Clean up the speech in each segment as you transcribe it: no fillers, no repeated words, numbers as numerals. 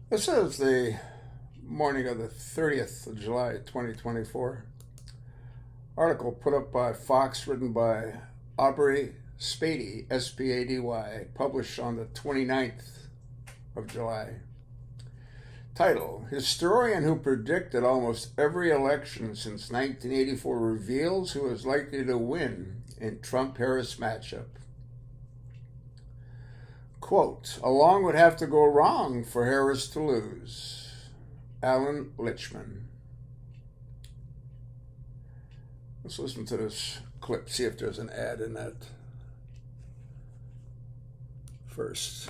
This is the morning of the 30th of July, 2024. Article put up by Fox, written by Aubrey Spady, S-P-A-D-Y, published on the 29th of July. Title: Historian who predicted almost every election since 1984 reveals who is likely to win in Trump-Harris matchup. Quote, a long would have to go wrong for Harris to lose. Alan Lichtman. Let's listen to this clip, see if there's an ad in that first.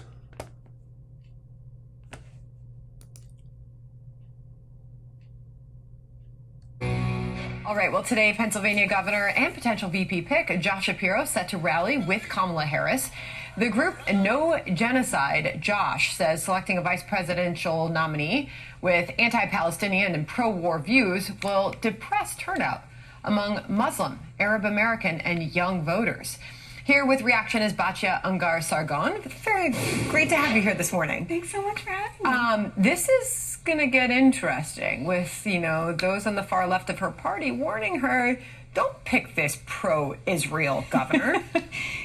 All right, well, today, Pennsylvania Governor and potential VP pick Josh Shapiro set to rally with Kamala Harris. The group No Genocide Josh says selecting a vice presidential nominee with anti-Palestinian and pro-war views will depress turnout among Muslim, Arab American, and young voters. Here with reaction is Batya Ungar-Sargon. Very great to have you here this morning. Thanks so much for having me. This is going to get interesting with, those on the far left of her party warning her, don't pick this pro-Israel governor.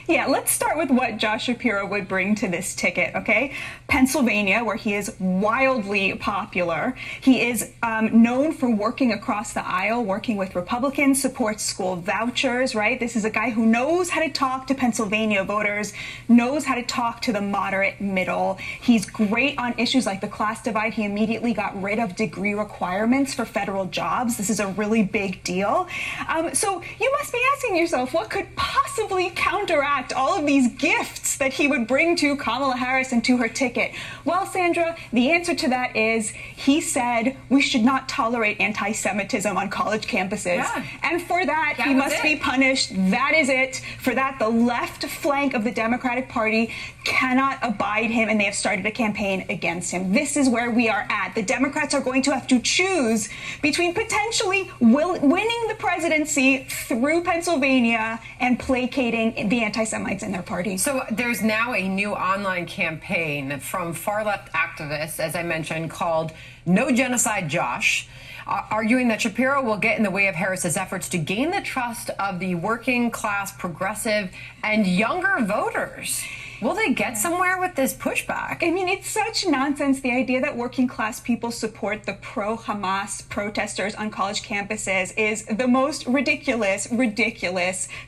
Yeah, let's start with what Josh Shapiro would bring to this ticket, okay? Pennsylvania, where he is wildly popular. He is known for working across the aisle, working with Republicans, supports school vouchers, right? This is a guy who knows how to talk to Pennsylvania voters, knows how to talk to the moderate middle. He's great on issues like the class divide. He immediately got rid of degree requirements for federal jobs. This is a really big deal. So you must be asking yourself, what could possibly counteract all of these gifts that he would bring to Kamala Harris and to her ticket? Well, Sandra, the answer to that is he said we should not tolerate anti-Semitism on college campuses. Yeah. And for that he must be punished. That is it. For that, the left flank of the Democratic Party cannot abide him, and they have started a campaign against him. This is where we are at. The Democrats are going to have to choose between potentially winning the presidency through Pennsylvania and placating the anti-Semites in their party. So there's now a new online campaign from far-left activists, as I mentioned, called No Genocide Josh, arguing that Shapiro will get in the way of Harris's efforts to gain the trust of the working class, progressive, and younger voters. Will they get somewhere with this pushback? I mean, it's such nonsense, the idea that working class people support the pro-Hamas protesters on college campuses is the most ridiculous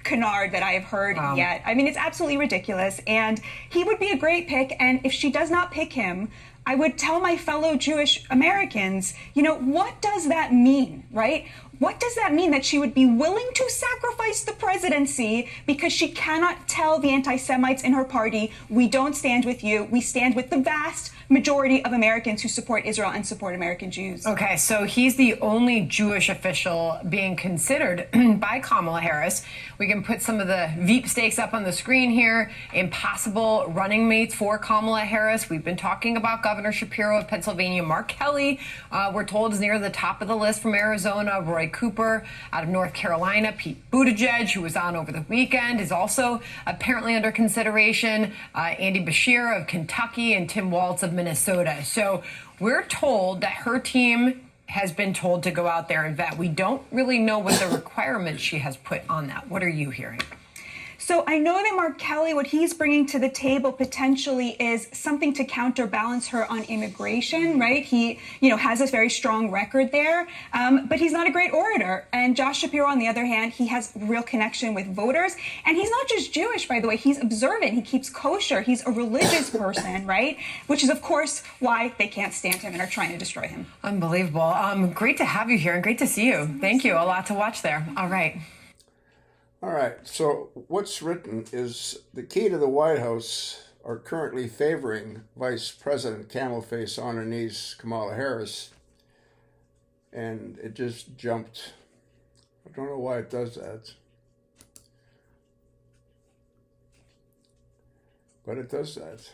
canard that I have heard yet. I mean, it's absolutely ridiculous, and he would be a great pick, and if she does not pick him, I would tell my fellow Jewish Americans, what does that mean, right? What does that mean that she would be willing to sacrifice the presidency because she cannot tell the anti-Semites in her party, we don't stand with you, we stand with the vast majority of Americans who support Israel and support American Jews? Okay, so he's the only Jewish official being considered by Kamala Harris. We can put some of the Veep stakes up on the screen here. Impossible running mates for Kamala Harris. We've been talking about Governor Shapiro of Pennsylvania. Mark Kelly, we're told, is near the top of the list from Arizona. Roy Cooper out of North Carolina. Pete Buttigieg, who was on over the weekend, is also apparently under consideration. Andy Beshear of Kentucky and Tim Walz of Minnesota. So we're told that her team has been told to go out there and vet. We don't really know what the requirements she has put on that. What are you hearing? So I know that Mark Kelly, what he's bringing to the table potentially is something to counterbalance her on immigration, right? He, has this very strong record there, but he's not a great orator. And Josh Shapiro, on the other hand, he has real connection with voters. And he's not just Jewish, by the way. He's observant. He keeps kosher. He's a religious person, right? Which is, of course, why they can't stand him and are trying to destroy him. Unbelievable. Great to have you here and great to see you. Thank you. A lot to watch there. All right. All right, so what's written is the key to the White House are currently favoring Vice President Camel Face on her knees Kamala Harris, and it just jumped. I don't know why it does that, but it does that.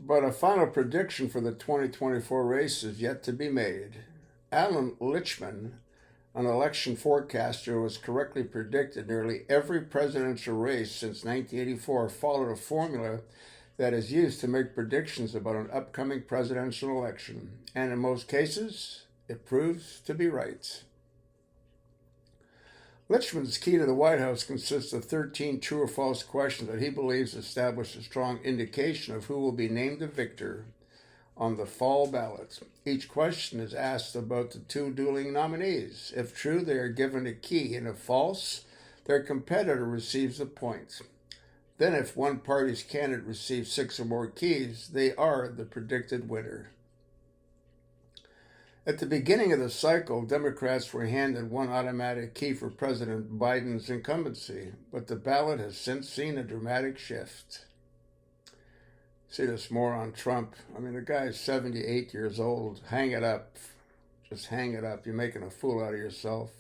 But a final prediction for the 2024 race is yet to be made. Alan Lichtman, an election forecaster who has correctly predicted nearly every presidential race since 1984 followed a formula that is used to make predictions about an upcoming presidential election, and in most cases, it proves to be right. Lichman's key to the White House consists of 13 true or false questions that he believes establish a strong indication of who will be named the victor on the fall ballot. Each question is asked about the two dueling nominees. If true, they are given a key, and if false, their competitor receives a point. Then, if one party's candidate receives 6 or more keys, they are the predicted winner. At the beginning of the cycle, Democrats were handed one automatic key for President Biden's incumbency, but the ballot has since seen a dramatic shift. See this more on Trump. I mean, the guy's 78 years old. Hang it up. Just hang it up. You're making a fool out of yourself.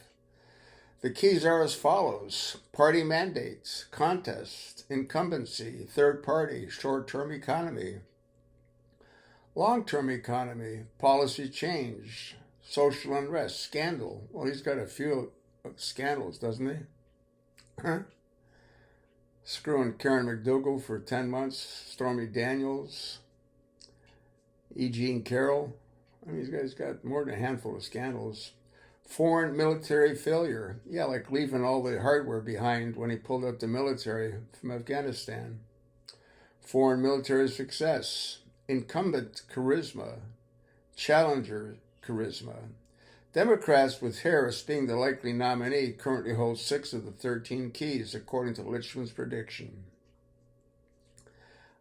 The keys are as follows: party mandates, contest, incumbency, third party, short-term economy, long-term economy, policy change, social unrest, scandal. Well, he's got a few scandals, doesn't he? Huh? Screwing Karen McDougal for 10 months, Stormy Daniels, E. Jean Carroll. I mean, he's got more than a handful of scandals. Foreign military failure. Yeah, like leaving all the hardware behind when he pulled out the military from Afghanistan. Foreign military success. Incumbent charisma. Challenger charisma. Democrats, with Harris being the likely nominee, currently hold 6 of the 13 keys, according to Lichman's prediction.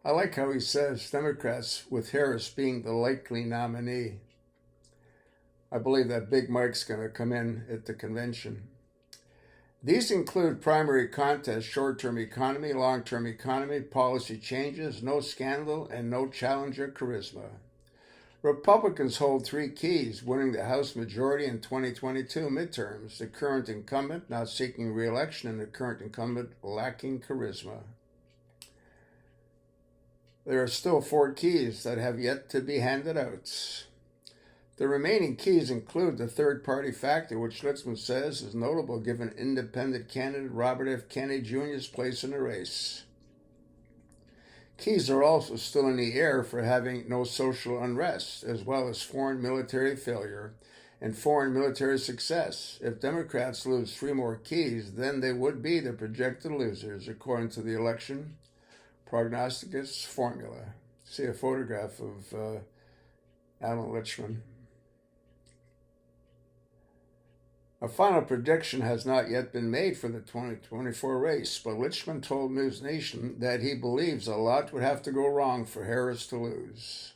I like how he says Democrats, with Harris being the likely nominee. I believe that Big Mike's going to come in at the convention. These include primary contest, short-term economy, long-term economy, policy changes, no scandal, and no challenger charisma. Republicans hold 3 keys, winning the House majority in 2022 midterms, the current incumbent not seeking re-election and the current incumbent lacking charisma. There are still 4 keys that have yet to be handed out. The remaining keys include the third-party factor, which Lichman says is notable given independent candidate Robert F. Kennedy Jr.'s place in the race. Keys are also still in the air for having no social unrest, as well as foreign military failure and foreign military success. If Democrats lose 3 more keys, then they would be the projected losers, according to the election prognosticus formula. See a photograph of Alan Lichman. A final prediction has not yet been made for the 2024 race, but Lichman told News Nation that he believes a lot would have to go wrong for Harris to lose.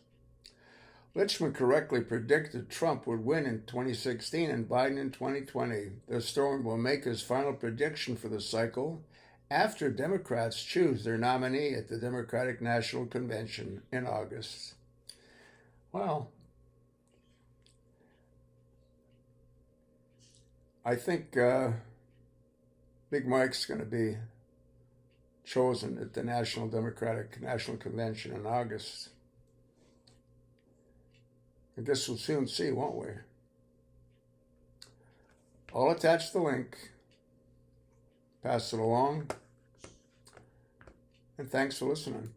Lichman correctly predicted Trump would win in 2016 and Biden in 2020. The storm will make his final prediction for the cycle after Democrats choose their nominee at the Democratic National Convention in August. Well, I think Big Mike's going to be chosen at the Democratic National Convention in August. I guess we'll soon see, won't we? I'll attach the link, pass it along, and thanks for listening.